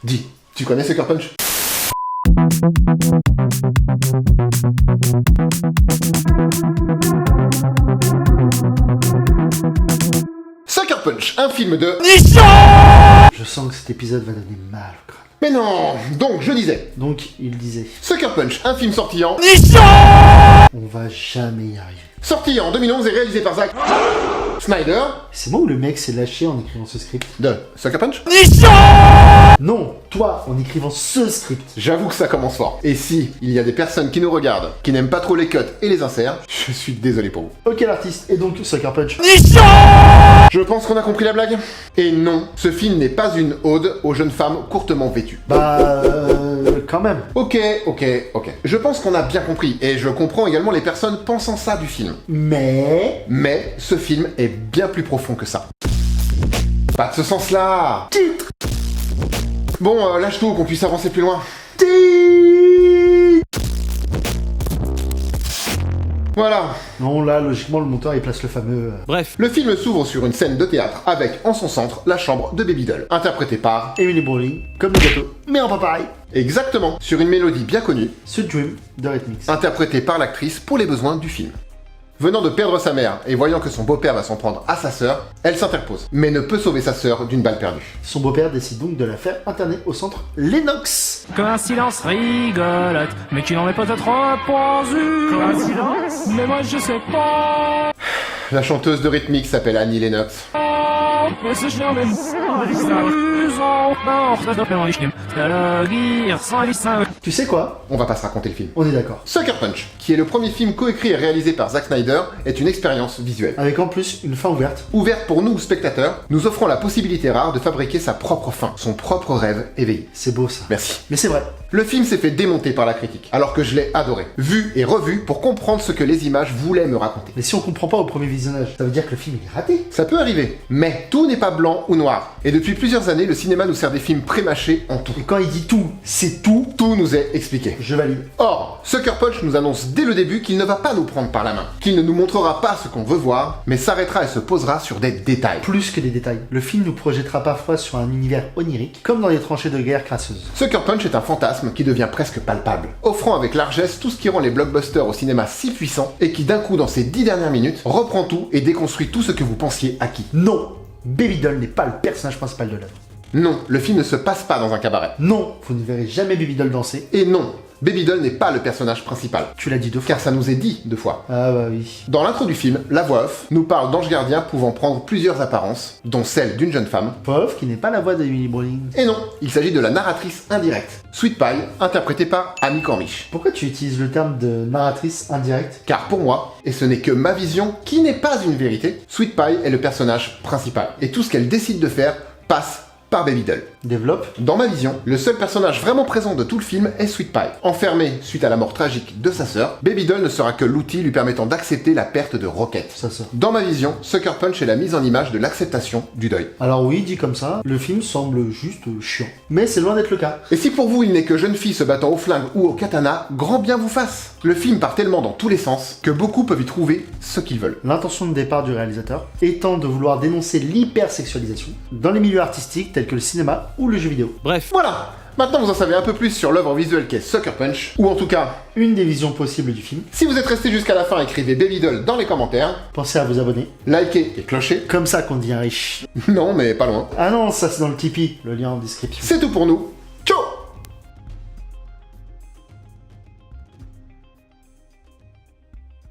Dis, tu connais Sucker Punch? Sucker Punch, un film de... Je sens que cet épisode va donner mal au crâne. Mais non! Donc, je disais... Donc, il disait... Sucker Punch, un film sorti en... On va jamais y arriver. Sorti en 2011 et réalisé par Zack Snyder. C'est moi ou le mec s'est lâché en écrivant ce script? De Sucker Punch? Non, toi, en écrivant ce script. J'avoue que ça commence fort. Et si il y a des personnes qui nous regardent, qui n'aiment pas trop les cuts et les inserts, je suis désolé pour vous. Ok, l'artiste, et donc Sucker Punch. Je pense qu'on a compris la blague. Et non, ce film n'est pas une ode aux jeunes femmes courtement vêtues. Quand même. Ok. Je pense qu'on a bien compris, et je comprends également les personnes pensant ça du film. Mais Ce film est bien plus profond que ça. Pas de ce sens-là. Titre. Bon, lâche tout, qu'on puisse avancer plus loin. Voilà. Non, là, logiquement, le monteur, il place le fameux... Bref. Le film s'ouvre sur une scène de théâtre avec, en son centre, la chambre de Baby Doll, interprétée par... Emily Browning, comme le gâteau, mais en pas pareil. Exactement, sur une mélodie bien connue, Sweet Dream de Rhythmix. interprétée par l'actrice pour les besoins du film. Venant de perdre sa mère et voyant que son beau-père va s'en prendre à sa sœur, elle s'interpose, mais ne peut sauver sa sœur d'une balle perdue. Son beau-père décide donc de la faire interner au centre Lennox. Coïncidence rigolote, mais qui n'en est peut-être pas une. Coïncidence? Mais moi je sais pas. La chanteuse de Rhythmix s'appelle Annie Lennox. Mais c'est chiant, mais Tu sais quoi? On va pas se raconter le film. On est d'accord. Sucker Punch, qui est le premier film coécrit et réalisé par Zack Snyder, est une expérience visuelle. Avec en plus une fin ouverte. Ouverte pour nous, spectateurs, nous offrant la possibilité rare de fabriquer sa propre fin, son propre rêve éveillé. C'est beau ça. Merci. Mais c'est vrai. Le film s'est fait démonter par la critique, alors que je l'ai adoré. Vu et revu pour comprendre ce que les images voulaient me raconter. Mais si on comprend pas au premier visionnage, ça veut dire que le film il est raté. Ça peut arriver, mais tout n'est pas blanc ou noir. Et depuis plusieurs années, le cinéma nous sert des films pré-mâchés en tout. Et quand il dit tout, c'est tout. Tout nous est expliqué. Je valide. Or, Sucker Punch nous annonce dès le début qu'il ne va pas nous prendre par la main, qu'il ne nous montrera pas ce qu'on veut voir, mais s'arrêtera et se posera sur des détails. Plus que des détails, le film nous projettera parfois sur un univers onirique, comme dans les tranchées de guerre crasseuses. Sucker Punch est un fantasme qui devient presque palpable, offrant avec largesse tout ce qui rend les blockbusters au cinéma si puissants et qui d'un coup dans ces 10 dernières minutes reprend tout et déconstruit tout ce que vous pensiez acquis. Non, Baby Doll n'est pas le personnage principal de l'œuvre. Non, le film ne se passe pas dans un cabaret. Non, vous ne verrez jamais Baby Doll danser. Et non, Baby Doll n'est pas le personnage principal. Tu l'as dit 2 fois. Car ça nous est dit 2 fois. Ah bah oui. Dans l'intro du film, la voix off nous parle d'anges gardiens pouvant prendre plusieurs apparences, dont celle d'une jeune femme. Pauvre qui n'est pas la voix d'Emily Browning. Et non, il s'agit de la narratrice indirecte, Sweet Pie, interprétée par Amy Cornish. Pourquoi tu utilises le terme de narratrice indirecte? Car pour moi, et ce n'est que ma vision qui n'est pas une vérité, Sweet Pie est le personnage principal. Et tout ce qu'elle décide de faire passe par Baby Doll. Développe. Dans ma vision, le seul personnage vraiment présent de tout le film est Sweet Pie. Enfermée suite à la mort tragique de sa sœur, Baby Doll ne sera que l'outil lui permettant d'accepter la perte de Rocket. Ça sort. Dans ma vision, Sucker Punch est la mise en image de l'acceptation du deuil. Alors oui, dit comme ça, le film semble juste chiant. Mais c'est loin d'être le cas. Et si pour vous il n'est que jeune fille se battant au flingue ou au katana, grand bien vous fasse. Le film part tellement dans tous les sens que beaucoup peuvent y trouver ce qu'ils veulent. L'intention de départ du réalisateur étant de vouloir dénoncer l'hypersexualisation dans les milieux artistiques tels que le cinéma ou le jeu vidéo. Bref. Voilà. Maintenant vous en savez un peu plus sur l'œuvre visuelle qu'est Sucker Punch, ou en tout cas, Une des visions possibles du film. si vous êtes resté jusqu'à la fin, écrivez Baby Doll dans les commentaires, Pensez à vous abonner. likez et clochez. Comme ça qu'on devient riche. Non mais pas loin. Ah non, ça c'est dans le Tipeee, le lien en description. C'est tout pour nous.